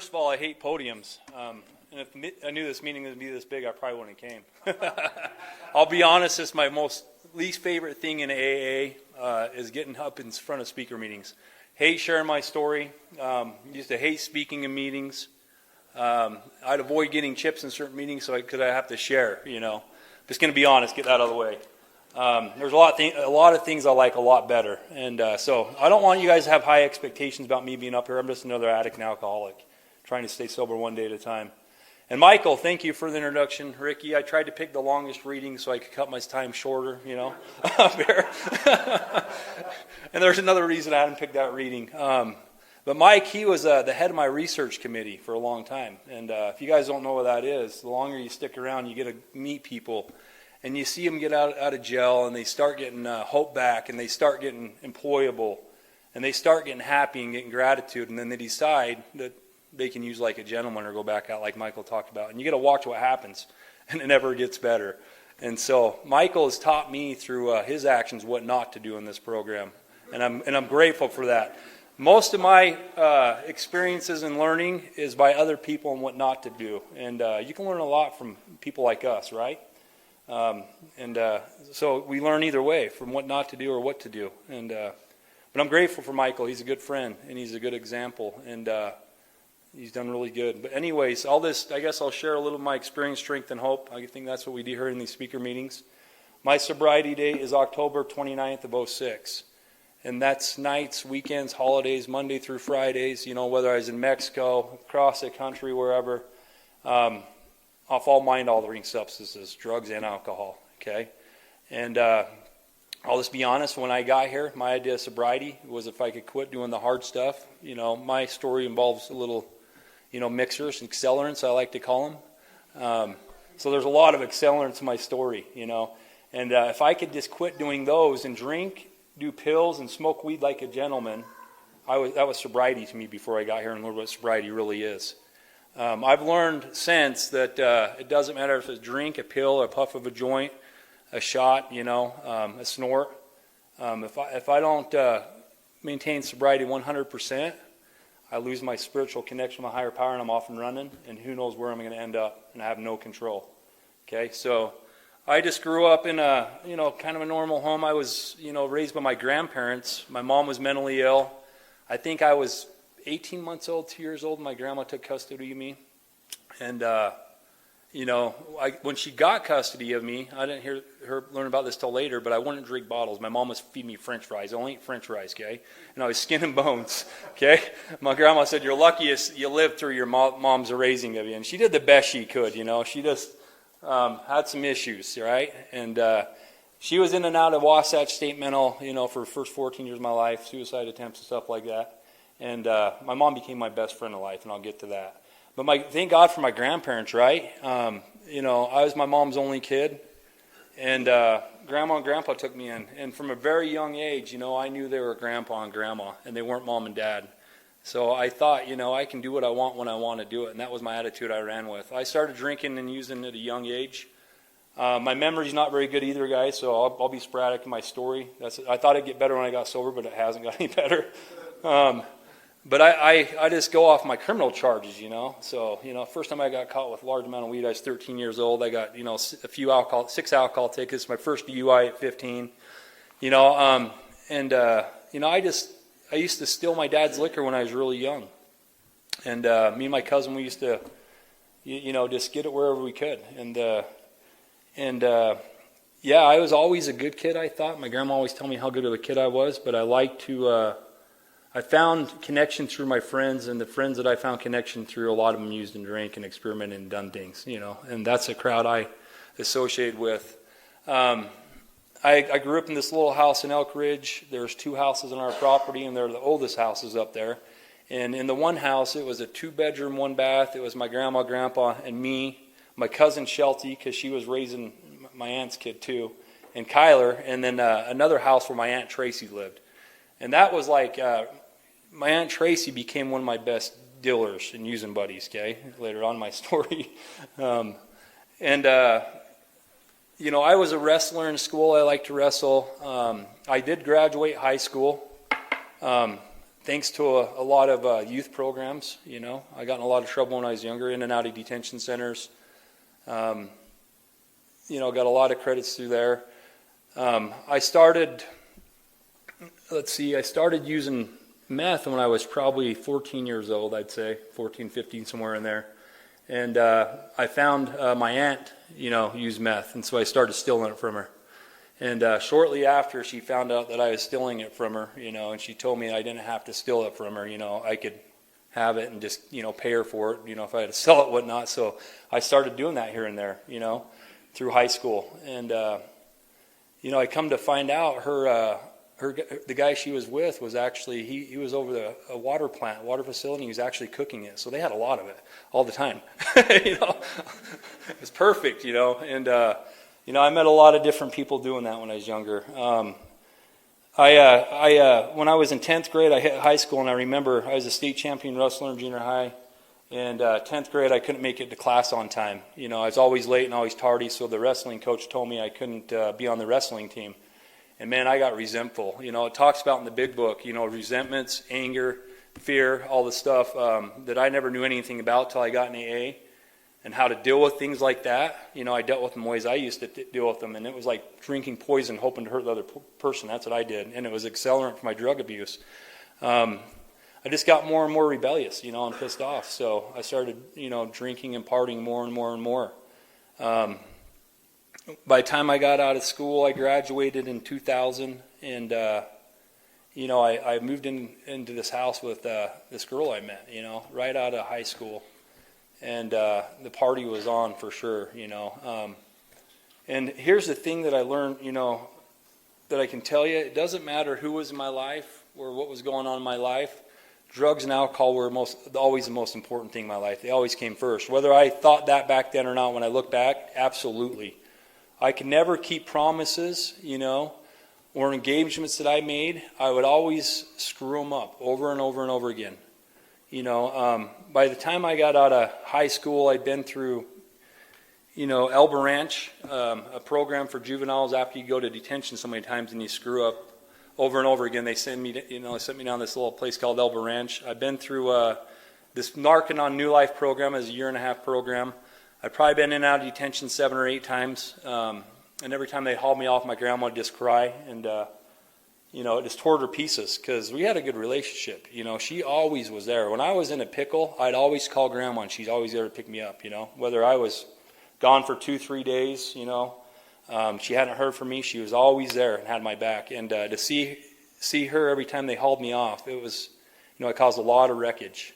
First of all, I hate podiums. And if I knew this meeting would be this big, I probably wouldn't have came. I'll be honest, it's my least favorite thing in AA is getting up in front of speaker meetings. Hate sharing my story. Used to hate speaking in meetings. I'd avoid getting chips in certain meetings because I have to share, you know. Just going to be honest, get that out of the way. There's a lot of things I like a lot better. And so I don't want you guys to have high expectations about me being up here. I'm just another addict and alcoholic trying to stay sober one day at a time. And Michael, thank you for the introduction. Ricky, I tried to pick the longest reading so I could cut my time shorter, you know, up here. And there's another reason I hadn't picked that reading. But Mike, he was the head of my research committee for a long time. And if you guys don't know what that is, the longer you stick around, you get to meet people. And you see them get out of jail, and they start getting hope back, and they start getting employable, and they start getting happy and getting gratitude, and then they decide that they can use like a gentleman or go back out like Michael talked about. And you got to watch what happens, and it never gets better. And so Michael has taught me through his actions what not to do in this program, and I'm grateful for that. Most of my experiences and learning is by other people and what not to do, and you can learn a lot from people like us, right? So we learn either way, from what not to do or what to do. But I'm grateful for Michael. He's a good friend, and he's a good example, and he's done really good. But anyways, all this, I guess I'll share a little of my experience, strength, and hope. I think that's what we do here in these speaker meetings. My sobriety date is October 29th of 06. And that's nights, weekends, holidays, Monday through Fridays, you know, whether I was in Mexico, across the country, wherever. Off all mind-altering substances, drugs and alcohol, okay? And I'll just be honest, when I got here, my idea of sobriety was if I could quit doing the hard stuff. You know, my story involves a little, you know, mixers and accelerants, I like to call them. So there's a lot of accelerants in my story, you know. And if I could just quit doing those and drink, do pills, and smoke weed like a gentleman, that was sobriety to me before I got here and learned what sobriety really is. I've learned since that it doesn't matter if it's a drink, a pill, a puff of a joint, a shot, you know, a snort. If I don't maintain sobriety 100%, I lose my spiritual connection with my higher power, and I'm off and running, and who knows where I'm going to end up, and I have no control. Okay, so I just grew up in a, you know, kind of a normal home. I was, you know, raised by my grandparents. My mom was mentally ill. I think I was 18 months old, 2 years old, my grandma took custody of me. And, you know, when she got custody of me, I didn't hear her learn about this till later, but I wouldn't drink bottles. My mom was feeding me French fries. I only ate French fries, okay? And I was skin and bones, okay? My grandma said, you're lucky you lived through your mom's raising of you. And she did the best she could, you know. She just had some issues, right? And she was in and out of Wasatch State Mental, you know, for the first 14 years of my life, suicide attempts and stuff like that. And my mom became my best friend in life, and I'll get to that. But thank God for my grandparents, right? You know, I was my mom's only kid, and Grandma and Grandpa took me in. And from a very young age, you know, I knew they were Grandpa and Grandma, and they weren't Mom and Dad. So I thought, you know, I can do what I want when I want to do it, and that was my attitude I ran with. I started drinking and using at a young age. My memory's not very good either, guys, so I'll be sporadic in my story. I thought it'd get better when I got sober, but it hasn't got any better. But I just go off my criminal charges, you know. So, you know, first time I got caught with a large amount of weed, I was 13 years old. I got, you know, 6 alcohol tickets, my first DUI at 15. You know, you know, I used to steal my dad's liquor when I was really young. And me and my cousin, we used to, you know, just get it wherever we could. Yeah, I was always a good kid, I thought. My grandma always told me how good of a kid I was, but I like to... I found connection through my friends, and the friends that I found connection through, a lot of them used and drank and experimented and done things, you know, and that's a crowd I associated with. I grew up in this little house in Elk Ridge. There's 2 houses on our property, and they're the oldest houses up there. And in the one house, it was a 2-bedroom, 1-bath. It was my grandma, grandpa, and me, my cousin Shelty, because she was raising my aunt's kid too, and Kyler, and then another house where my Aunt Tracy lived. And that was like... my Aunt Tracy became one of my best dealers and using buddies, okay, later on in my story. You know, I was a wrestler in school. I liked to wrestle. I did graduate high school. thanks to a lot of youth programs, I got in a lot of trouble when I was younger, in and out of detention centers. Got a lot of credits through there. I started using meth when I was probably 14 years old, I'd say, 14, 15, somewhere in there. And I found my aunt, used meth, and so I started stealing it from her. And shortly after, she found out that I was stealing it from her, and she told me I didn't have to steal it from her, I could have it and just, pay her for it, if I had to sell it, whatnot. So I started doing that here and there, through high school. And, I come to find out the guy she was with was actually, he was over a water facility, and he was actually cooking it. So they had a lot of it all the time, It was perfect, and, I met a lot of different people doing that when I was younger. When I was in 10th grade, I hit high school, and I remember I was a state champion wrestler in junior high. And 10th grade, I couldn't make it to class on time. I was always late and always tardy, so the wrestling coach told me I couldn't be on the wrestling team. And man, I got resentful. It talks about in the big book, resentments, anger, fear, all the stuff that I never knew anything about till I got in AA. And how to deal with things like that. I dealt with them ways I used to deal with them, and it was like drinking poison, hoping to hurt the other person. That's what I did, and it was accelerant for my drug abuse. I just got more and more rebellious, and pissed off. So I started, drinking and partying more and more and more. By the time I got out of school, I graduated in 2000, and I moved into this house with this girl I met, right out of high school. And the party was on for sure, And here's the thing that I learned, that I can tell you. It doesn't matter who was in my life or what was going on in my life. Drugs and alcohol were always the most important thing in my life. They always came first. Whether I thought that back then or not, when I look back, absolutely. I could never keep promises, or engagements that I made. I would always screw them up over and over and over again. By the time I got out of high school, I'd been through, Elba Ranch, a program for juveniles. After you go to detention so many times and you screw up over and over again, they sent me down this little place called Elba Ranch. I've been through this Narcan New Life program as a 1.5-year program. I've probably been in and out of detention 7 or 8 times, and every time they hauled me off, my grandma would just cry, and it just tore her to pieces because we had a good relationship. She always was there. When I was in a pickle, I'd always call Grandma, and she's always there to pick me up, Whether I was gone for 2-3 days, she hadn't heard from me. She was always there and had my back. And to see her every time they hauled me off, it was, it caused a lot of wreckage.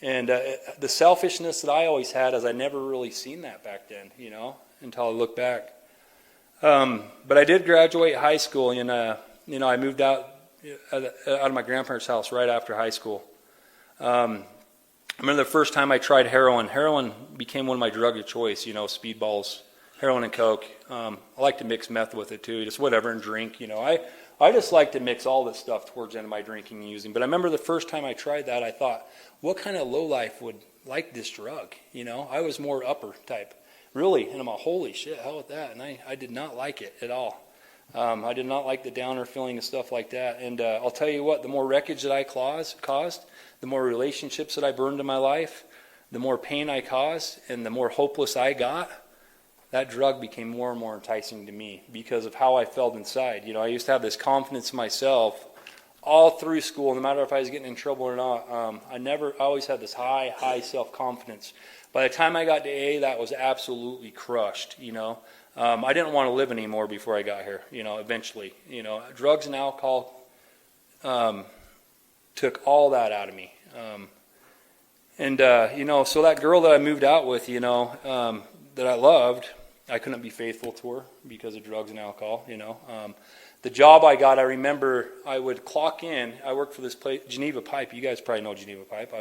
And the selfishness that I always had is I never really seen that back then, until I look back. But I did graduate high school, and I moved out of my grandparents' house right after high school. I remember the first time I tried heroin. Heroin became one of my drug of choice, speedballs, heroin and coke. I like to mix meth with it too, just whatever, and drink. I just like to mix all this stuff towards the end of my drinking and using. But I remember the first time I tried that, I thought, what kind of lowlife would like this drug? I was more upper type, really. And I'm like, holy shit, hell with that. And I did not like it at all. I did not like the downer feeling and stuff like that. And I'll tell you what, the more wreckage that I caused, the more relationships that I burned in my life, the more pain I caused, and the more hopeless I got, that drug became more and more enticing to me because of how I felt inside. I used to have this confidence in myself all through school, no matter if I was getting in trouble or not. I always had this high self-confidence. By the time I got to AA, that was absolutely crushed, I didn't want to live anymore before I got here, eventually. Drugs and alcohol took all that out of me. So that girl that I moved out with, that I loved, I couldn't be faithful to her because of drugs and alcohol, The job I got, I remember I would clock in. I worked for this place, Geneva Pipe. You guys probably know Geneva Pipe.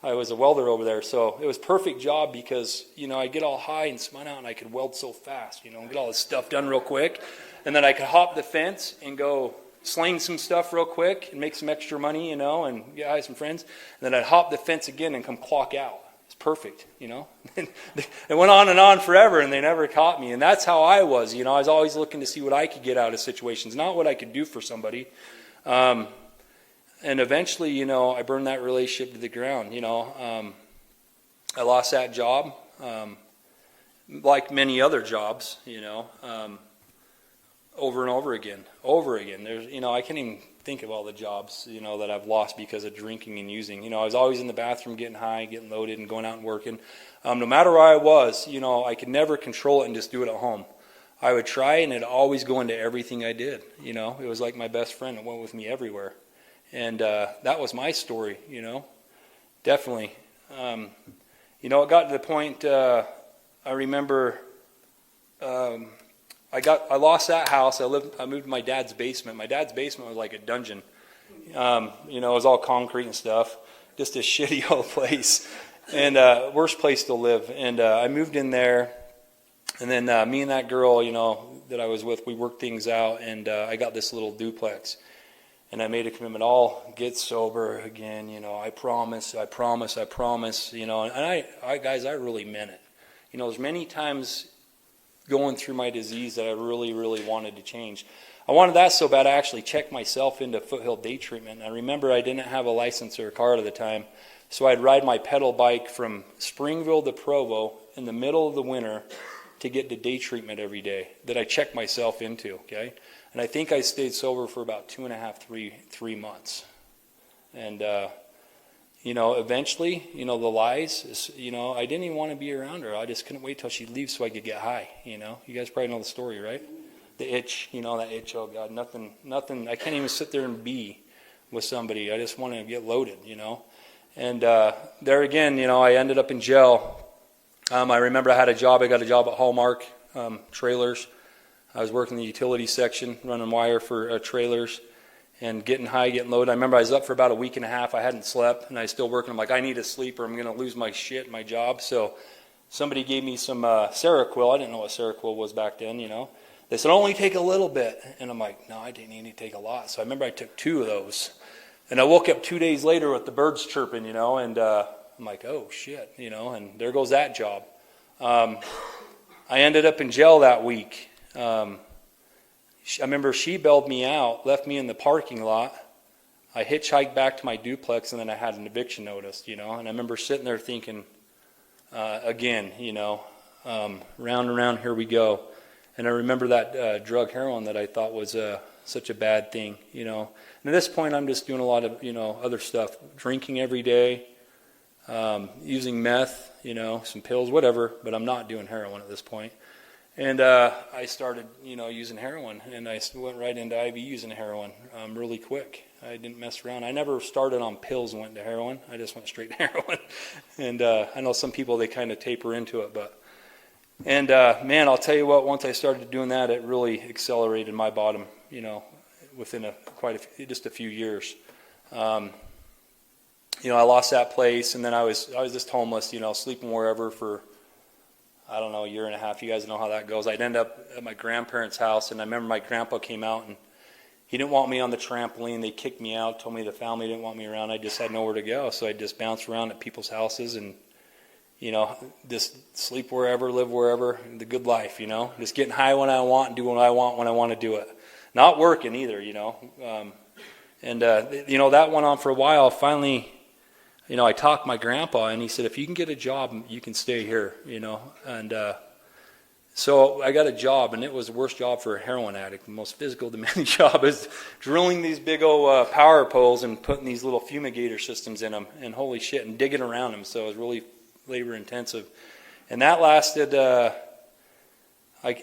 I was a welder over there, so it was a perfect job because, I'd get all high and spun out, and I could weld so fast, and get all this stuff done real quick. And then I could hop the fence and go sling some stuff real quick and make some extra money, and get high some friends. And then I'd hop the fence again and come clock out. It's perfect, It went on and on forever, and they never caught me. And that's how I was, I was always looking to see what I could get out of situations, not what I could do for somebody. And eventually, you know, I burned that relationship to the ground. You know, I lost that job, like many other jobs, you know, over and over again. There's, you know, I can't even think of all the jobs, you know, that I've lost because of drinking and using. You know, I was always in the bathroom getting high, getting loaded, and going out and working. No matter where I was, you know, I could never control it and just do it at home. I would try, and it'd always go into everything I did. You know, it was like my best friend. It went with me everywhere. And that was my story, you know, definitely. You know, it got to the point, I remember I lost that house. I moved to my dad's basement. My dad's basement was like a dungeon. You know, it was all concrete and stuff. Just a shitty old place. And worst place to live. And I moved in there. And then me and that girl, you know, that I was with, we worked things out. And I got this little duplex. And I made a commitment, I'll get sober again, you know, I promise, you know. And I really meant it. You know, there's many times going through my disease that I really, really wanted to change. I wanted that so bad I actually checked myself into Foothill Day Treatment. I remember I didn't have a license or a car at the time, so I'd ride my pedal bike from Springville to Provo in the middle of the winter to get to day treatment every day that I checked myself into, okay? And I think I stayed sober for about 2.5, 3 months. And, you know, eventually, you know, the lies, you know, I didn't even want to be around her. I just couldn't wait till she'd leave so I could get high, you know. You guys probably know the story, right? The itch, you know, that itch, oh God, nothing, I can't even sit there and be with somebody. I just want to get loaded, you know. And there again, you know, I ended up in jail. I remember I got a job at Hallmark Trailers. I was working the utility section, running wire for trailers and getting high, getting loaded. I remember I was up for about a week and a half. I hadn't slept, and I was still working. I'm like, I need to sleep or I'm going to lose my shit, my job. So somebody gave me some Seroquel. I didn't know what Seroquel was back then, you know. They said, only take a little bit. And I'm like, no, I didn't need to take a lot. So I remember I took 2 of those. And I woke up 2 days later with the birds chirping, you know, and I'm like, oh, shit, you know, and there goes that job. I ended up in jail that week. I remember she bailed me out, left me in the parking lot. I hitchhiked back to my duplex, and then I had an eviction notice, you know. And I remember sitting there thinking, again, you know, round and round, here we go. And I remember that drug heroin that I thought was such a bad thing, you know. And at this point, I'm just doing a lot of, you know, other stuff, drinking every day, using meth, you know, some pills, whatever. But I'm not doing heroin at this point. And I started, you know, using heroin, and I went right into IV using heroin really quick. I didn't mess around. I never started on pills and went to heroin. I just went straight to heroin. And I know some people, they kind of taper into it. And man, I'll tell you what, once I started doing that, it really accelerated my bottom, you know, within just a few years. You know, I lost that place, and then I was just homeless, you know, sleeping wherever for, I don't know, a year and a half. You guys know how that goes. I'd end up at my grandparents' house, and I remember my grandpa came out, and he didn't want me on the trampoline. They kicked me out, told me the family didn't want me around. I just had nowhere to go, so I'd just bounce around at people's houses and, you know, just sleep wherever, live wherever, the good life, you know. Just getting high when I want and doing what I want when I want to do it. Not working either, you know. You know, that went on for a while. Finally, you know, I talked to my grandpa, and he said, if you can get a job, you can stay here, you know. And so I got a job, and it was the worst job for a heroin addict. The most physical demanding job is drilling these big old power poles and putting these little fumigator systems in them, and holy shit, and digging around them. So it was really labor intensive. And that lasted,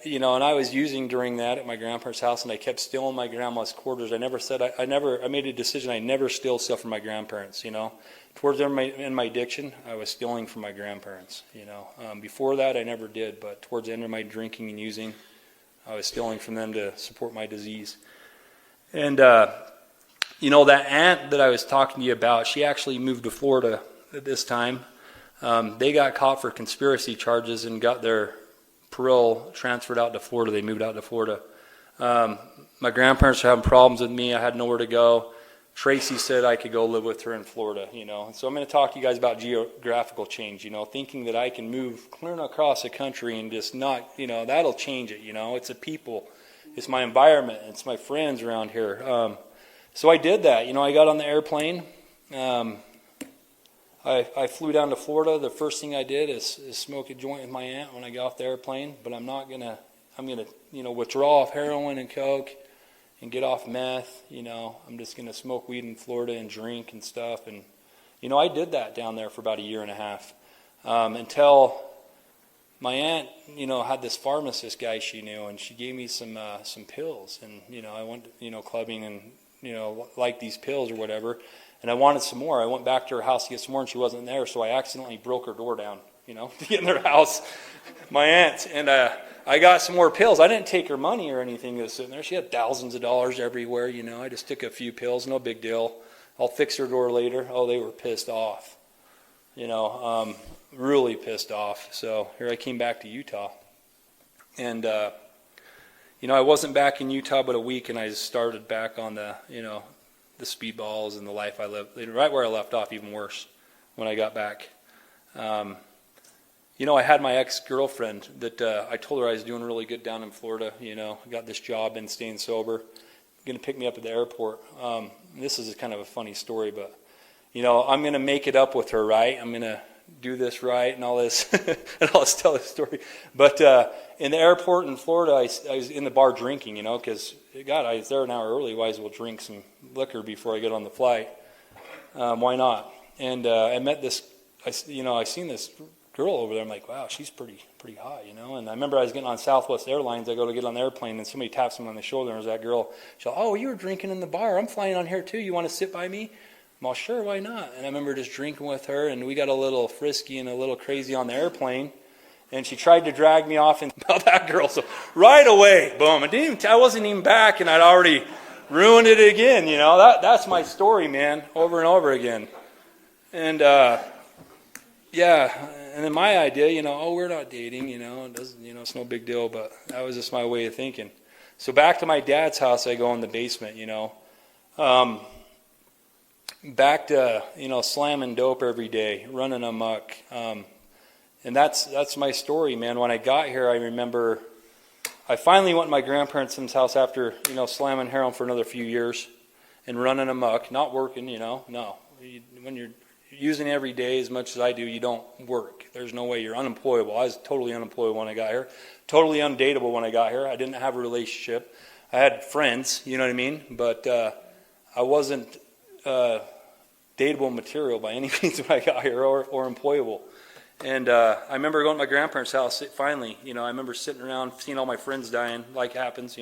you know, and I was using during that at my grandparents' house, and I kept stealing my grandma's quarters. I made a decision I never steal stuff from my grandparents, you know. Towards in my addiction, I was stealing from my grandparents, you know. Before that, I never did, but towards the end of my drinking and using, I was stealing from them to support my disease. And, you know, that aunt that I was talking to you about, she actually moved to Florida at this time. They got caught for conspiracy charges and got their parole transferred out to Florida. They moved out to Florida. My grandparents were having problems with me. I had nowhere to go. Tracy said I could go live with her in Florida, you know. So I'm going to talk to you guys about geographical change, you know, thinking that I can move clear across the country and just not, you know, that'll change it, you know. It's the people. It's my environment. It's my friends around here. So I did that. I got on the airplane. I flew down to Florida. The first thing I did is smoke a joint with my aunt when I got off the airplane. But I'm gonna withdraw off heroin and coke and get off meth. I'm just gonna smoke weed in Florida and drink and stuff. And I did that down there for about a year and a half until my aunt, had this pharmacist guy she knew, and she gave me some pills. And I went clubbing and liked these pills or whatever. And I wanted some more. I went back to her house to get some more, and she wasn't there, so I accidentally broke her door down, to get in their house, my aunt. And I got some more pills. I didn't take her money or anything that was sitting there. She had thousands of dollars everywhere, I just took a few pills, no big deal. I'll fix her door later. Oh, they were pissed off, really pissed off. So here I came back to Utah. And, I wasn't back in Utah but a week, and I just started back on the speedballs and the life I lived, right where I left off, even worse when I got back. I had my ex-girlfriend that I told her I was doing really good down in Florida. Got this job and staying sober. Going to pick me up at the airport. This is kind of a funny story, but I'm going to make it up with her, right? I'm going to do this right and all this, and I'll just tell this story. But in the airport in Florida, I was in the bar drinking, because God, I was there an hour early. Might as well drink some liquor before I get on the flight. Why not? And I met this. I seen this girl over there. I'm like, wow, she's pretty hot, And I remember I was getting on Southwest Airlines. I go to get on the airplane, and somebody taps me on the shoulder. And there's that girl. She's like, oh, you were drinking in the bar. I'm flying on here too. You want to sit by me? I'm all, sure, why not? And I remember just drinking with her, and we got a little frisky and a little crazy on the airplane. And she tried to drag me off and about that girl. So right away, boom. I wasn't even back, and I'd already ruined it again. That's my story, man, over and over again. And yeah. And then my idea, we're not dating, it doesn't, it's no big deal. But that was just my way of thinking. So back to my dad's house, I go in the basement, back to, slamming dope every day, running amok. And that's my story, man. When I got here, I remember I finally went to my grandparents' house after, slamming heroin for another few years and running amok, not working, no. When you're using every day as much as I do, you don't work. There's no way. You're unemployable. I was totally unemployable when I got here. Totally undateable when I got here. I didn't have a relationship. I had friends, you know what I mean? But I wasn't dateable material by any means when I got here or employable. And I remember going to my grandparents' house finally. I remember sitting around, seeing all my friends dying, like happens,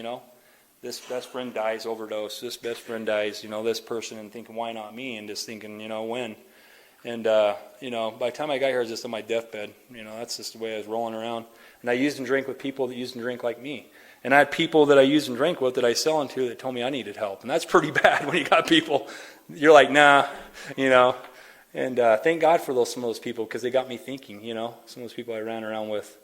This best friend dies, overdose. This best friend dies, this person, and thinking, why not me? And just thinking, when? And, by the time I got here, I was just on my deathbed. That's just the way I was rolling around. And I used and drank with people that used and drank like me. And I had people that I used and drank with that I sell into that told me I needed help. And that's pretty bad when you got people, you're like, nah, And thank God for some of those people, because they got me thinking, some of those people I ran around with.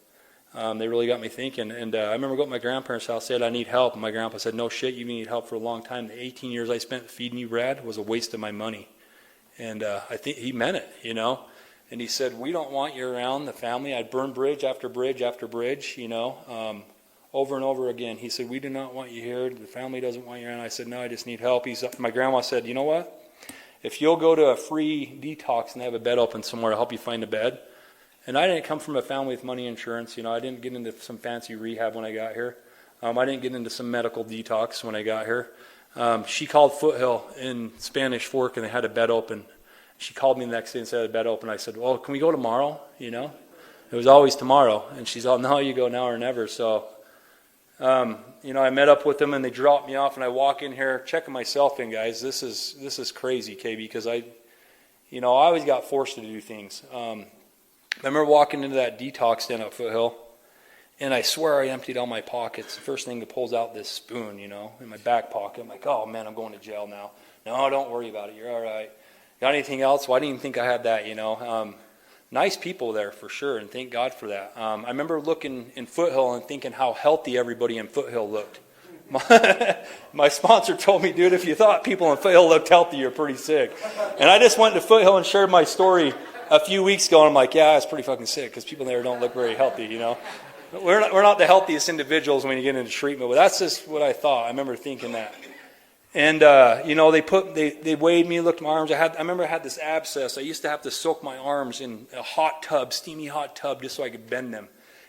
They really got me thinking. And I remember going to my grandparents' house, said I need help. And my grandpa said, no shit, you need help for a long time. The 18 years I spent feeding you, Brad, was a waste of my money. And I think he meant it, And he said, we don't want you around the family. I'd burn bridge after bridge after bridge, over and over again. He said, we do not want you here. The family doesn't want you around. I said, no, I just need help. My grandma said, you know what? If you'll go to a free detox and have a bed open somewhere to help you find a bed. And I didn't come from a family with money insurance. I didn't get into some fancy rehab when I got here. I didn't get into some medical detox when I got here. She called Foothill in Spanish Fork, and they had a bed open. She called me the next day and said, a bed open. I said, well, can we go tomorrow? It was always tomorrow. And she's all, no, you go now or never. So, I met up with them, and they dropped me off, and I walk in here checking myself in, guys. This is crazy, KB, because I always got forced to do things. I remember walking into that detox den at Foothill, and I swear I emptied all my pockets. The first thing that pulls out this spoon, in my back pocket. I'm like, oh, man, I'm going to jail now. No, don't worry about it. You're all right. Got anything else? Well, I didn't even think I had that, Nice people there for sure, and thank God for that. I remember looking in Foothill and thinking how healthy everybody in Foothill looked. My sponsor told me, dude, if you thought people in Foothill looked healthy, you're pretty sick. And I just went to Foothill and shared my story a few weeks ago, and I'm like, yeah, it's pretty fucking sick, because people there don't look very healthy, We're not the healthiest individuals when you get into treatment, but that's just what I thought. I remember thinking that. And, they weighed me, looked at my arms. I remember I had this abscess. I used to have to soak my arms in a hot tub, steamy hot tub, just so I could bend them,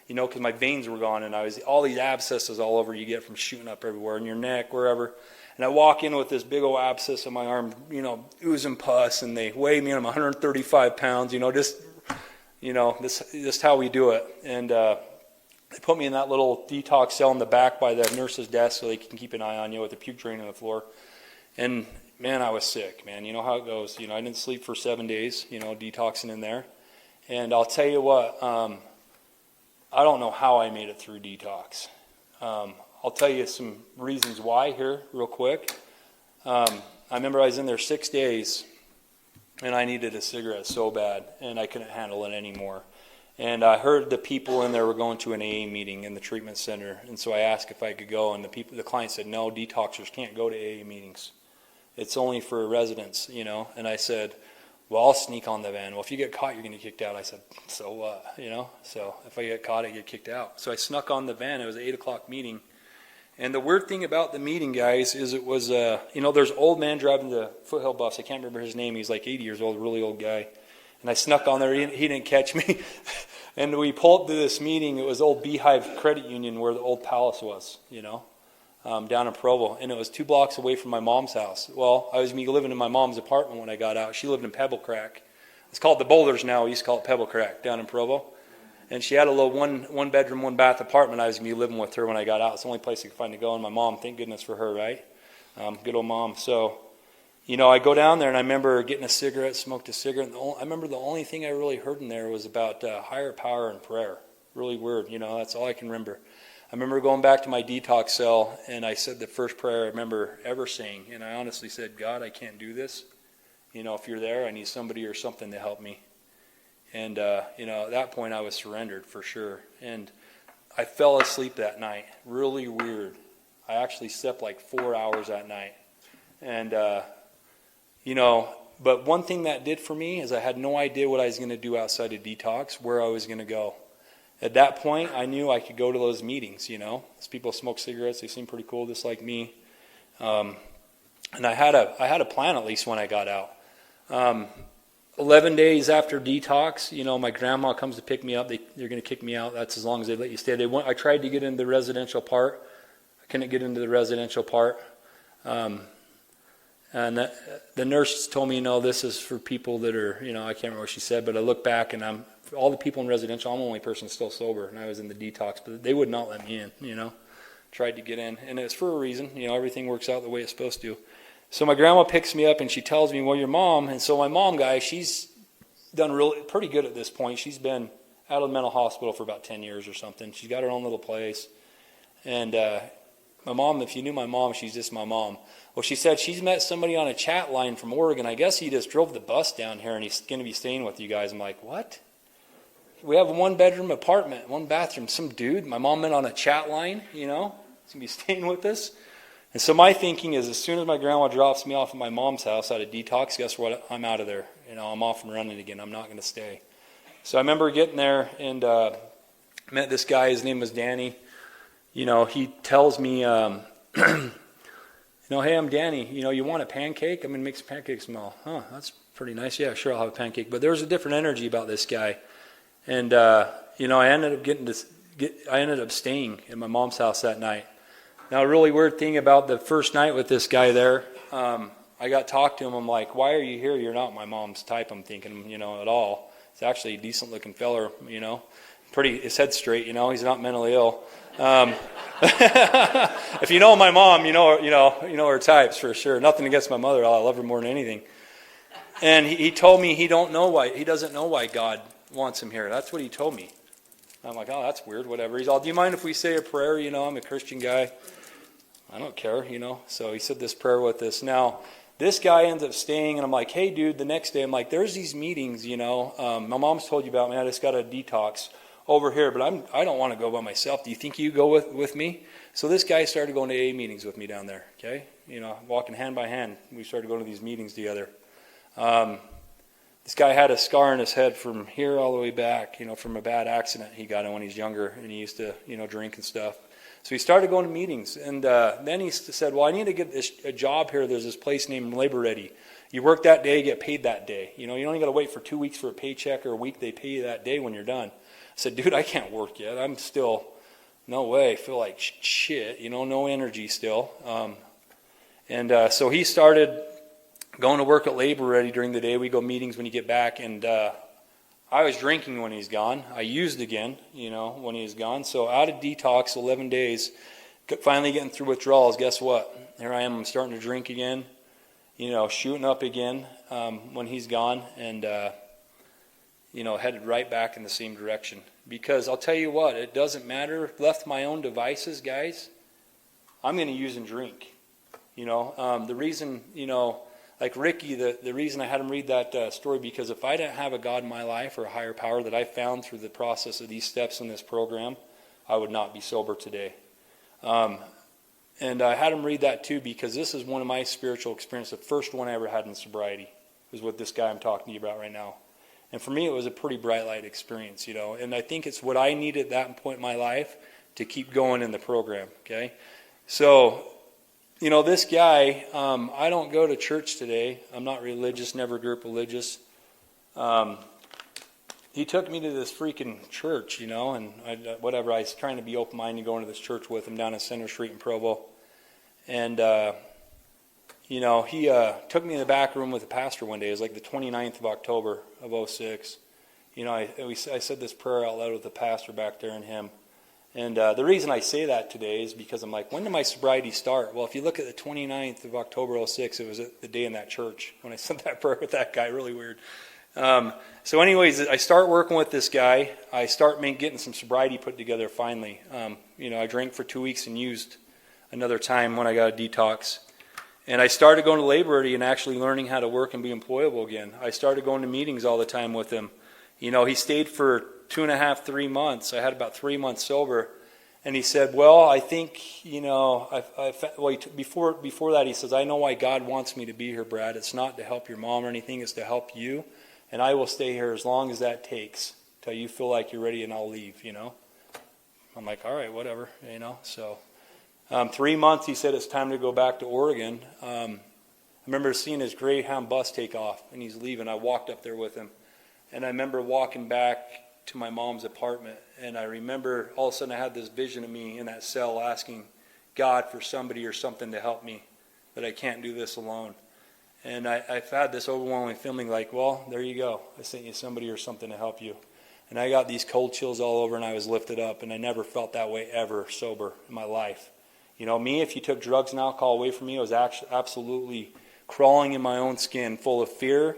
because my veins were gone. And all these abscesses all over you get from shooting up everywhere, in your neck, wherever. And I walk in with this big old abscess on my arm, oozing pus, and they weigh me, and I'm 135 pounds, just how we do it. And they put me in that little detox cell in the back by the nurse's desk so they can keep an eye on you with the puke drain on the floor. And, man, I was sick, man. You know how it goes. I didn't sleep for 7 days, detoxing in there. And I'll tell you what, I don't know how I made it through detox. I'll tell you some reasons why here real quick. I remember I was in there 6 days, and I needed a cigarette so bad, and I couldn't handle it anymore. And I heard the people in there were going to an AA meeting in the treatment center, and so I asked if I could go, and the client said, no, detoxers can't go to AA meetings. It's only for residents, And I said, well, I'll sneak on the van. Well, if you get caught, you're going to get kicked out. I said, so what, So if I get caught, I get kicked out. So I snuck on the van. It was an 8 o'clock meeting. And the weird thing about the meeting, guys, is it was, there's an old man driving the Foothill bus. I can't remember his name. He's like 80 years old, a really old guy. And I snuck on there. He didn't catch me. And we pulled up to this meeting. It was old Beehive Credit Union where the old palace was, down in Provo. And it was 2 blocks away from my mom's house. Well, I was living in my mom's apartment when I got out. She lived in Pebble Crack. It's called the Boulders now. We used to call it Pebble Crack down in Provo. And she had a little one bedroom, 1 bath apartment. I was going to be living with her when I got out. It's the only place I could find to go. And my mom, thank goodness for her, right? Good old mom. So, I go down there and I remember getting a cigarette, smoked a cigarette. And I remember the only thing I really heard in there was about higher power and prayer. Really weird. That's all I can remember. I remember going back to my detox cell and I said the first prayer I remember ever saying. And I honestly said, God, I can't do this. If you're there, I need somebody or something to help me. And, at that point I was surrendered for sure. And I fell asleep that night. Really weird. I actually slept like 4 hours that night. And, but one thing that did for me is I had no idea what I was going to do outside of detox, where I was going to go. At that point, I knew I could go to those meetings, These people smoke cigarettes. They seem pretty cool, just like me. And I had a plan at least when I got out. 11 days after detox, my grandma comes to pick me up. They're going to kick me out. That's as long as they let you stay. I tried to get into the residential part. I couldn't get into the residential part. And the nurse told me, this is for people that are, I can't remember what she said, but I look back and all the people in residential, I'm the only person still sober, and I was in the detox, but they would not let me in, tried to get in, and it's for a reason, everything works out the way it's supposed to. So my grandma picks me up and she tells me, well, your mom, and so my mom, guys, she's done really pretty good at this point. She's been out of the mental hospital for about 10 years or something. She's got her own little place, and my mom, if you knew my mom, she's just my mom. Well, she said she's met somebody on a chat line from Oregon. I guess he just drove the bus down here and he's going to be staying with you guys. I'm like, what? We have a 1-bedroom apartment, 1 bathroom. Some dude, my mom met on a chat line, he's going to be staying with us. And so my thinking is as soon as my grandma drops me off at my mom's house out of detox, guess what? I'm out of there. I'm off and running again. I'm not going to stay. So I remember getting there and met this guy. His name was Danny. He tells me, hey, I'm Danny. You want a pancake? I'm going to make some pancakes tomorrow. Huh, that's pretty nice. Yeah, sure, I'll have a pancake. But there was a different energy about this guy. And, I ended up staying at my mom's house that night. Now, a really weird thing about the first night with this guy there, I got talked to him. I'm like, why are you here? You're not my mom's type, I'm thinking, at all. He's actually a decent-looking feller, his head's straight, he's not mentally ill. If you know my mom, you know her types for sure. Nothing against my mother. I love her more than anything. And he told me he doesn't know why God wants him here. That's what he told me. I'm like, oh, that's weird. Whatever. He's all, do you mind if we say a prayer? I'm a Christian guy. I don't care. So he said this prayer with us. Now, this guy ends up staying, and I'm like, hey, dude. The next day, I'm like, there's these meetings. My mom's told you about me. I just got a detox over here, but I don't want to go by myself. Do you think you go with me? So this guy started going to AA meetings with me down there, okay? Walking hand by hand. We started going to these meetings together. This guy had a scar on his head from here all the way back, from a bad accident he got in when he was younger, and he used to, drink and stuff. So he started going to meetings, and then he said, well, I need to get a job here. There's this place named Labor Ready. You work that day, you get paid that day. You only got to wait for 2 weeks for a paycheck, or a week. They pay you that day when you're done. I said, dude, I can't work yet. I'm still, no way. I feel like shit, no energy still. So he started going to work at Labor Ready during the day. We go meetings when you get back, and I was drinking when he's gone. I used again, when he was gone. So out of detox, 11 days, finally getting through withdrawals. Guess what? Here I am. I'm starting to drink again, shooting up again when he's gone, and, headed right back in the same direction. Because I'll tell you what, it doesn't matter. Left my own devices, guys, I'm going to use and drink. The reason, like Ricky, the reason I had him read that story, because if I didn't have a God in my life, or a higher power that I found through the process of these steps in this program, I would not be sober today. And I had him read that too, because this is one of my spiritual experiences, the first one I ever had in sobriety, is with this guy I'm talking to you about right now. And for me, it was a pretty bright light experience, and I think it's what I needed at that point in my life to keep going in the program, okay? So, this guy, I don't go to church today. I'm not religious, never grew up religious. He took me to this freaking church, and I was trying to be open-minded going to this church with him down in Center Street in Provo. And, he took me in the back room with the pastor one day. It was like the 29th of October of 2006. I said this prayer out loud with the pastor back there and him. And the reason I say that today is because I'm like, when did my sobriety start? Well, if you look at the 29th of October 2006, it was the day in that church when I said that prayer with that guy. Really weird. So anyways, I start working with this guy. I start getting some sobriety put together finally. I drank for 2 weeks and used another time when I got a detox. And I started going to Labor Ready and actually learning how to work and be employable again. I started going to meetings all the time with him. He stayed for 2.5, 3 months. I had about 3 months sober. And he said, well, I think, before that he says, I know why God wants me to be here, Brad. It's not to help your mom or anything. It's to help you. And I will stay here as long as that takes, till you feel like you're ready and I'll leave, I'm like, all right, whatever, So 3 months, he said, it's time to go back to Oregon. I remember seeing his Greyhound bus take off, and he's leaving. I walked up there with him. And I remember walking back to my mom's apartment, and I remember all of a sudden I had this vision of me in that cell asking God for somebody or something to help me, that I can't do this alone. And I've had this overwhelming feeling like, well, there you go. I sent you somebody or something to help you. And I got these cold chills all over, and I was lifted up, and I never felt that way ever sober in my life. Me, if you took drugs and alcohol away from me, I was actually absolutely crawling in my own skin, full of fear,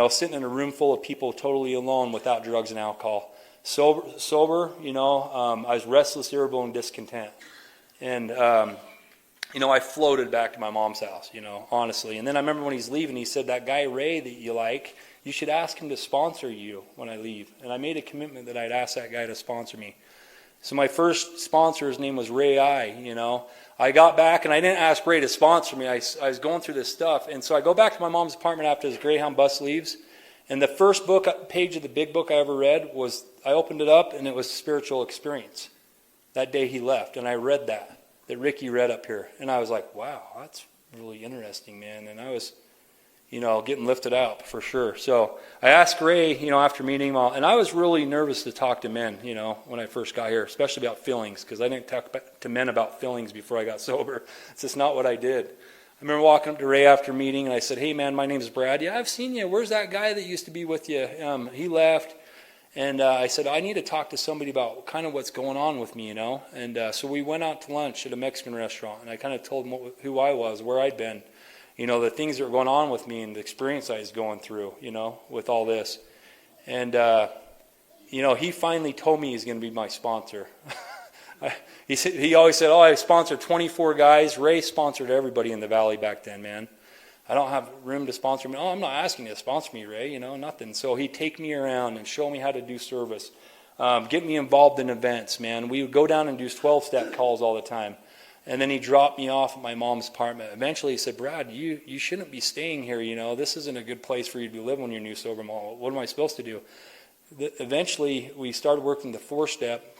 sitting in a room full of people totally alone without drugs and alcohol. Sober, I was restless, irritable, and discontent. And, I floated back to my mom's house, honestly. And then I remember when he's leaving, he said, that guy Ray that you like, you should ask him to sponsor you when I leave. And I made a commitment that I'd ask that guy to sponsor me. So my first sponsor, his name was Ray I. I got back, and I didn't ask Ray to sponsor me. I was going through this stuff. And so I go back to my mom's apartment after his Greyhound bus leaves. And the first page of the big book I ever read was, I opened it up, and it was Spiritual Experience. That day he left, and I read that Ricky read up here. And I was like, wow, that's really interesting, man. And I was, getting lifted out for sure. So I asked Ray, after meeting him all, and I was really nervous to talk to men, when I first got here, especially about feelings, because I didn't talk to men about feelings before I got sober. It's just not what I did. I remember walking up to Ray after meeting, and I said, hey, man, my name's Brad. Yeah, I've seen you. Where's that guy that used to be with you? He left. And I said, I need to talk to somebody about kind of what's going on with me, And so we went out to lunch at a Mexican restaurant, and I kind of told him who I was, where I'd been, the things that were going on with me and the experience I was going through, with all this. And, he finally told me he's going to be my sponsor. He always said, I sponsored 24 guys. Ray sponsored everybody in the valley back then, man. I don't have room to sponsor me. Oh, I'm not asking you to sponsor me, Ray, nothing. So he'd take me around and show me how to do service, get me involved in events, man. We would go down and do 12-step calls all the time. And then he dropped me off at my mom's apartment. Eventually he said, Brad, you shouldn't be staying here, This isn't a good place for you to live when you're new sober. What am I supposed to do? Eventually we started working the 4-step.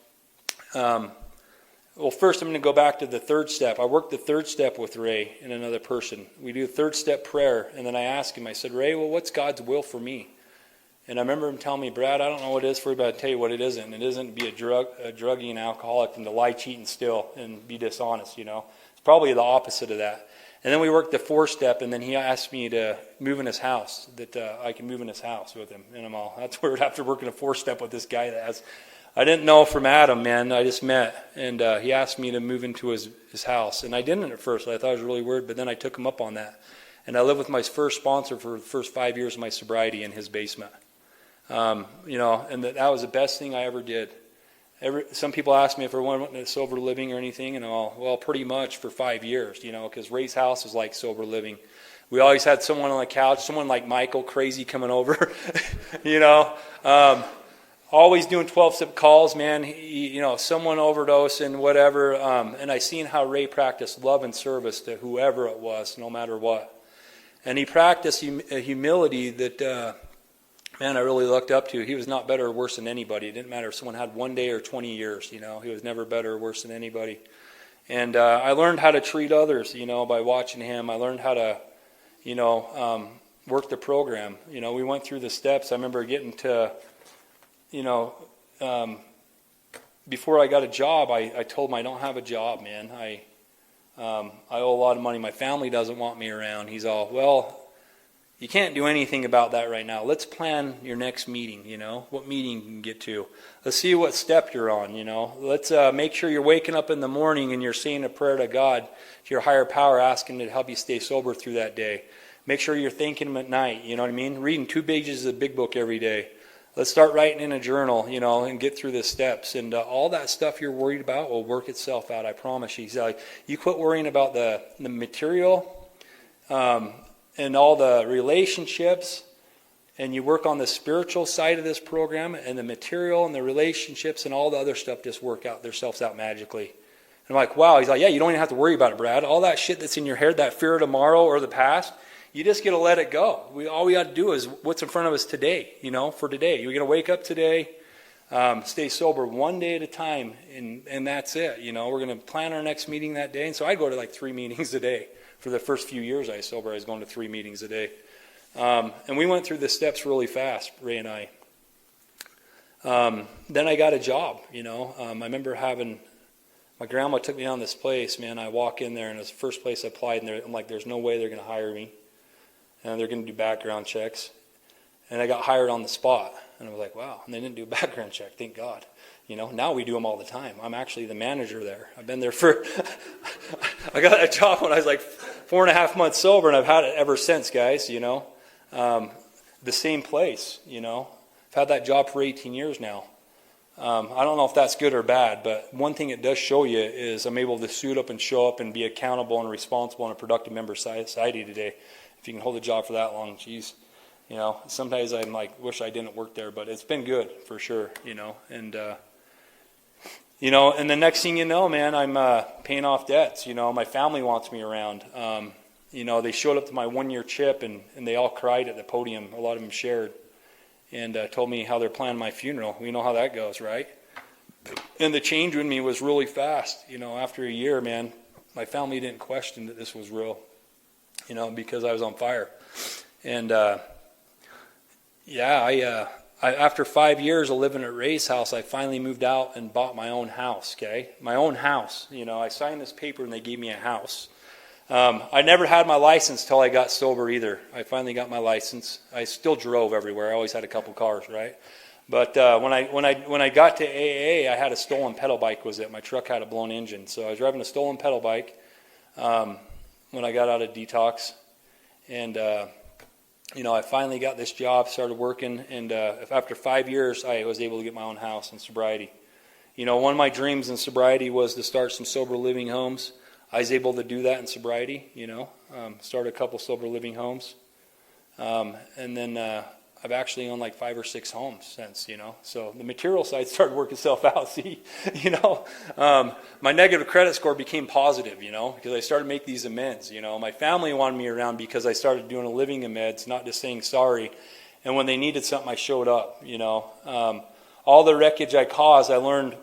Well, first I'm going to go back to the third step. I worked the third step with Ray and another person. We do a third step prayer, and then I asked him, I said, Ray, well, what's God's will for me? And I remember him telling me, Brad, I don't know what it is for you, but I'll tell you what it isn't. It isn't to be a druggie and alcoholic and to lie, cheat, and steal and be dishonest, It's probably the opposite of that. And then we worked the fourth step, and then he asked me to move in his house, that I can move in his house with him. And I'm all, that's weird after working a fourth step with this guy that has, I didn't know from Adam, man. I just met, and he asked me to move into his house. And I didn't at first. I thought it was really weird, but then I took him up on that. And I lived with my first sponsor for the first 5 years of my sobriety in his basement. And that was the best thing I ever did. Some people ask me if I went to sober living or anything, and well, pretty much for 5 years, because Ray's house was like sober living. We always had someone on the couch, someone like Michael, crazy coming over, always doing 12-step calls, man. Someone overdose and whatever. And I seen how Ray practiced love and service to whoever it was, no matter what. And he practiced a humility that, man, I really looked up to. He was not better or worse than anybody. It didn't matter if someone had 1 day or 20 years, He was never better or worse than anybody. And I learned how to treat others, by watching him. I learned how to, work the program. We went through the steps. I remember getting to, before I got a job, I told him I don't have a job, man. I owe a lot of money. My family doesn't want me around. He's all, well, you can't do anything about that right now. Let's plan your next meeting, what meeting you can get to. Let's see what step you're on, Let's make sure you're waking up in the morning and you're saying a prayer to God, to your higher power, asking to help you stay sober through that day. Make sure you're thanking Him at night, you know what I mean? Reading 2 pages of the big book every day. Let's start writing in a journal, and get through the steps. And all that stuff you're worried about will work itself out, I promise you. He's like, you quit worrying about the material, and all the relationships, and you work on the spiritual side of this program, and the material and the relationships and all the other stuff just work out themselves out magically. And I'm like, wow. He's like, yeah, you don't even have to worry about it, Brad. All that shit that's in your head, that fear of tomorrow or the past, you just got to let it go. All we got to do is what's in front of us today, for today. You're going to wake up today, stay sober 1 day at a time, and that's it. We're going to plan our next meeting that day. And so I go to like 3 meetings a day. For the first few years I was sober, I was going to 3 meetings a day. And we went through the steps really fast, Ray and I. Then I got a job, I remember my grandma took me on this place, man. I walk in there, and it's the first place I applied, and I'm like, there's no way they're going to hire me. And they're going to do background checks. And I got hired on the spot. And I was like, wow. And they didn't do a background check, thank God. Now we do them all the time. I'm actually the manager there. I've been there I got that job when I was like 4.5 months sober, and I've had it ever since, guys, the same place, I've had that job for 18 years now. I don't know if that's good or bad, but one thing it does show you is I'm able to suit up and show up and be accountable and responsible and a productive member of society today. If you can hold a job for that long, geez. Sometimes I'm like, wish I didn't work there, but it's been good for sure, and and the next thing you know, man, I'm paying off debts. My family wants me around. They showed up to my 1-year chip, and they all cried at the podium. A lot of them shared and told me how they're planning my funeral. We know how that goes, right? And the change in me was really fast. After a year, man, my family didn't question that this was real, because I was on fire. And after 5 years of living at Ray's house, I finally moved out and bought my own house, okay? My own house. I signed this paper and they gave me a house. I never had my license till I got sober either. I finally got my license. I still drove everywhere. I always had a couple cars, right? But when I got to AA, I had a stolen pedal bike was it. My truck had a blown engine. So I was driving a stolen pedal bike when I got out of detox. And I finally got this job, started working, and after 5 years, I was able to get my own house in sobriety. One of my dreams in sobriety was to start some sober living homes. I was able to do that in sobriety, start a couple sober living homes. And then I've actually owned like 5 or 6 homes since, So the material side started working itself out, see, my negative credit score became positive, because I started to make these amends, My family wanted me around because I started doing a living amends, not just saying sorry. And when they needed something, I showed up, All the wreckage I caused, I learned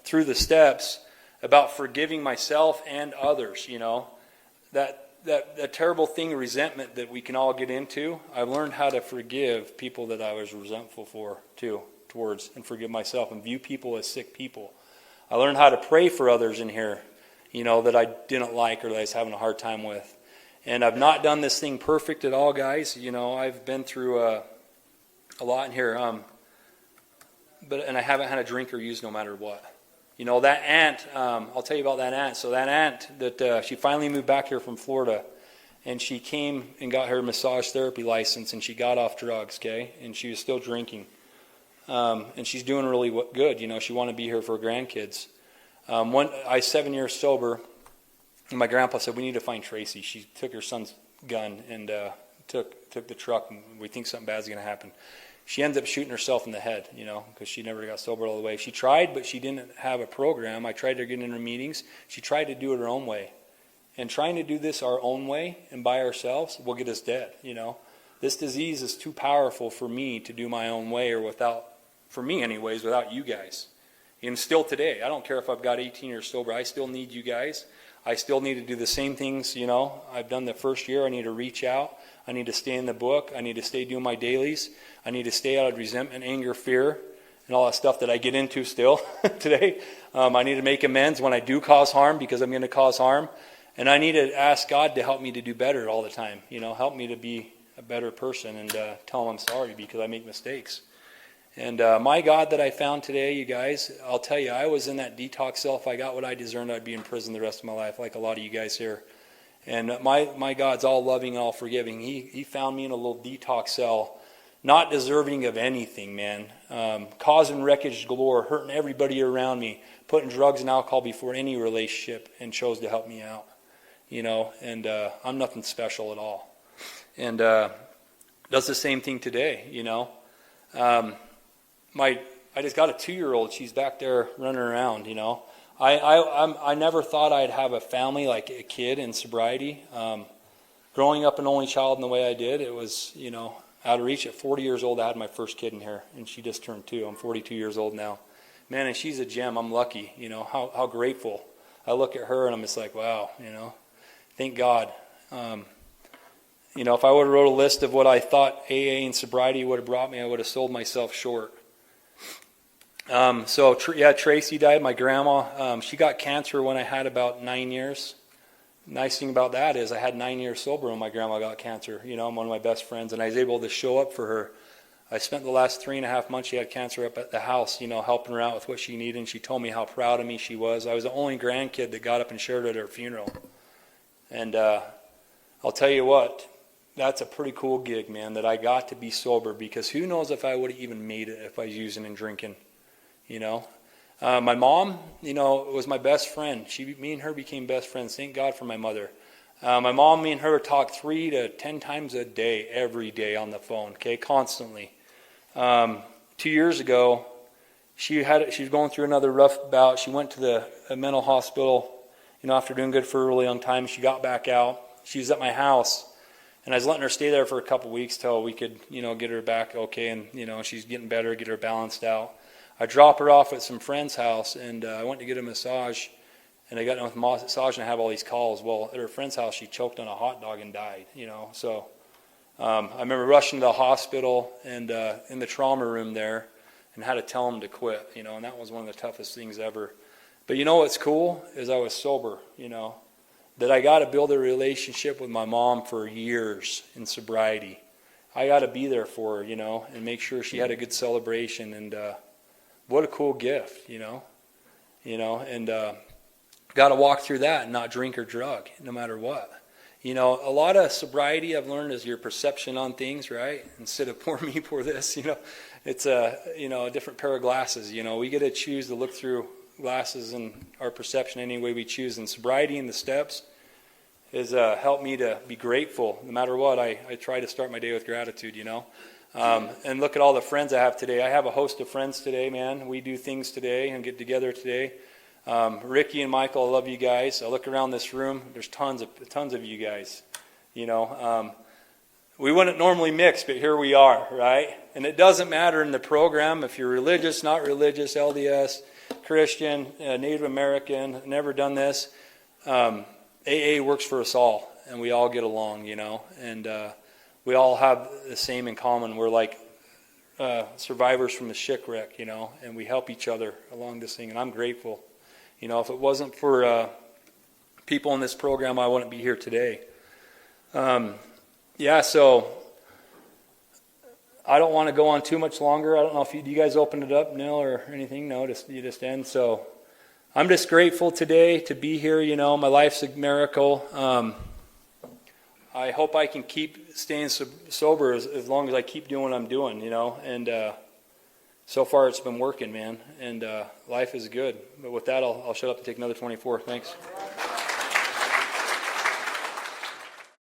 through the steps about forgiving myself and others, you know. That terrible thing, resentment that we can all get into, I learned how to forgive people that I was resentful towards, and forgive myself and view people as sick people. I learned how to pray for others in here, you know, that I didn't like or that I was having a hard time with. And I've not done this thing perfect at all, guys. You know, I've been through a lot in here, and I haven't had a drink or use no matter what. You know, that aunt, I'll tell you about that aunt. So that aunt that she finally moved back here from Florida, and she came and got her massage therapy license, and she got off drugs, okay? And she was still drinking. And she's doing really good. You know, she wanted to be here for her grandkids. I was 7 years sober, and my grandpa said, we need to find Tracy. She took her son's gun and took the truck, and we think something bad's going to happen. She ended up shooting herself in the head, you know, because she never got sober all the way. She tried, but she didn't have a program. I tried to get in her meetings. She tried to do it her own way. And trying to do this our own way and by ourselves will get us dead, you know. This disease is too powerful for me to do my own way, or for me anyways, without you guys. And still today, I don't care if I've got 18 years sober, I still need you guys. I still need to do the same things, you know. I've done the first year. I need to reach out. I need to stay in the book. I need to stay doing my dailies. I need to stay out of resentment, anger, fear, and all that stuff that I get into still today. I need to make amends when I do cause harm, because I'm going to cause harm. And I need to ask God to help me to do better all the time. You know, help me to be a better person, and tell him I'm sorry because I make mistakes. And my God that I found today, you guys, I'll tell you, I was in that detox cell. If I got what I deserved, I'd be in prison the rest of my life, like a lot of you guys here. And my God's all loving, all forgiving. He found me in a little detox cell, not deserving of anything, man. Causing wreckage galore, hurting everybody around me, putting drugs and alcohol before any relationship, and chose to help me out. You know, and I'm nothing special at all. And does the same thing today, you know. I just got a 2-year-old. She's back there running around, you know. I never thought I'd have a family, like a kid in sobriety. Growing up an only child in the way I did, it was, you know, out of reach. At 40 years old, I had my first kid in here, and she just turned 2. I'm 42 years old now. Man, and she's a gem. I'm lucky, you know, how grateful. I look at her, and I'm just like, wow, you know, thank God. You know, if I would have wrote a list of what I thought AA and sobriety would have brought me, I would have sold myself short. Tracy died, my grandma. She got cancer when I had about 9 years. Nice thing about that is I had 9 years sober when my grandma got cancer. You know, I'm one of my best friends, and I was able to show up for her. I spent the last 3.5 months she had cancer up at the house, you know, helping her out with what she needed, and she told me how proud of me she was. I was the only grandkid that got up and shared at her funeral. And I'll tell you what, that's a pretty cool gig, man, that I got to be sober, because who knows if I would have even made it if I was using and drinking, you know. My mom, you know, was my best friend. Me and her became best friends. Thank God for my mother. My mom, me and her talk 3 to 10 times a day, every day on the phone, okay, constantly. 2 years ago, she was going through another rough bout. She went to the mental hospital, you know, after doing good for a really long time. She got back out. She was at my house, and I was letting her stay there for a couple weeks till we could, you know, get her back okay, and, you know, she's getting better, get her balanced out. I dropped her off at some friend's house, and I went to get a massage, and I got done with massage, and I have all these calls. Well, at her friend's house, she choked on a hot dog and died, you know. So I remember rushing to the hospital and in the trauma room there, and had to tell them to quit, you know, and that was one of the toughest things ever. But you know what's cool is I was sober, you know, that I got to build a relationship with my mom for years in sobriety. I got to be there for her, you know, and make sure she had a good celebration. And what a cool gift, you know, and got to walk through that and not drink or drug, no matter what. You know, a lot of sobriety I've learned is your perception on things, right? Instead of pour me, pour this, you know, it's a different pair of glasses. You know, we get to choose to look through glasses and our perception any way we choose. And sobriety and the steps has helped me to be grateful. No matter what, I try to start my day with gratitude, you know. And look at all the friends I have today. I have a host of friends today, man. We do things today and get together today. Ricky and Michael, I love you guys. I look around this room. There's tons of you guys. You know, we wouldn't normally mix, but here we are, right? And it doesn't matter in the program if you're religious, not religious, LDS, Christian, Native American, never done this. AA works for us all, and we all get along, and we all have the same in common. We're like survivors from the shipwreck, and we help each other along this thing, and I'm grateful. If it wasn't for people in this program, I wouldn't be here today. So I don't want to go on too much longer. I don't know if you guys opened it up, Neil, or anything. No, you just end. So I'm just grateful today to be here. My life's a miracle. I hope I can keep staying sober as long as I keep doing what I'm doing, and so far it's been working, man, and life is good. But with that, I'll shut up and take another 24. Thanks.